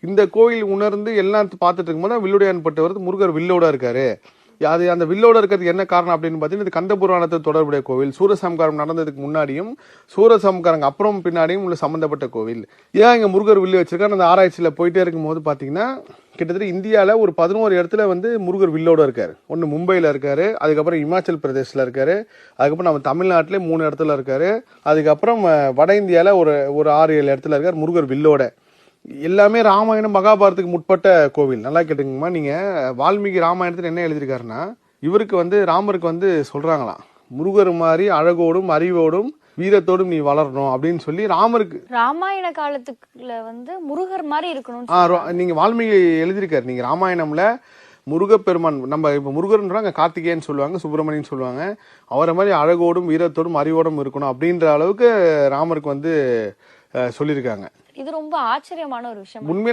இந்த கோயில் உணர்ந்து எல்லாம் பார்த்துட்டு இருக்கும்போது வில்லுடையான் பட்டு வருது, முருகர் வில்லோட இருக்காரு. அது அந்த வில்லோட இருக்கிறதுக்கு என்ன காரணம் அப்படின்னு பார்த்தீங்கன்னா, இது கந்த புராணத்தை தொடர்புடைய கோவில். சூரசம்காரம் நடந்ததுக்கு முன்னாடியும் சூரசம்காரம் அப்புறம் பின்னாடியும் உள்ள சம்பந்தப்பட்ட கோவில். ஏன் இங்க முருகர் வில்லு வச்சிருக்காரு? அந்த ஆராய்ச்சியில போயிட்டே இருக்கும்போது பாத்தீங்கன்னா, கிட்டத்தட்ட இந்தியாவில் ஒரு 11 இடத்துல வந்து முருகர் வில்லோட இருக்காரு. ஒன்று மும்பையில் இருக்காரு, அதுக்கப்புறம் இமாச்சல் பிரதேசில் இருக்காரு, அதுக்கப்புறம் நம்ம தமிழ்நாட்டிலே 3 இடத்துல இருக்காரு, அதுக்கப்புறம் வட இந்தியாவில் ஒரு 6-7 இடத்துல இருக்காரு முருகர் வில்லோட. எல்லாமே ராமாயணம் மகாபாரதத்துக்கு முற்பட்ட கோவில். நல்லா கேட்டுங்கம்மா. நீங்க வால்மீகி ராமாயணத்துல என்ன எழுதியிருக்காருன்னா, இவருக்கு வந்து ராமருக்கு வந்து சொல்றாங்களாம், முருகர் மாதிரி அழகோடும் அறிவோடும் வீரத்தோடும் நீ வளரணும் அப்படின்னு சொல்லி ராமருக்கு ராமாயண காலத்துக்குள்ள வந்து முருகர் மாதிரி இருக்கணும். நீங்க வால்மீகி எழுதியிருக்காரு. நீங்க ராமாயணம்ல முருகப்பெருமான், நம்ம இப்ப முருகர்ன்றாங்க, கார்த்திகேயன் சொல்லுவாங்க, சுப்பிரமணியன் சொல்லுவாங்க, அவரை மாதிரி அழகோடும் வீரத்தோடும் அறிவோடும் இருக்கணும் அப்படின்ற அளவுக்கு ராமருக்கு வந்து சொல்லியிருக்காங்க. இது ரொம்ப ஆச்சரியமான ஒரு விஷயம். உண்மையா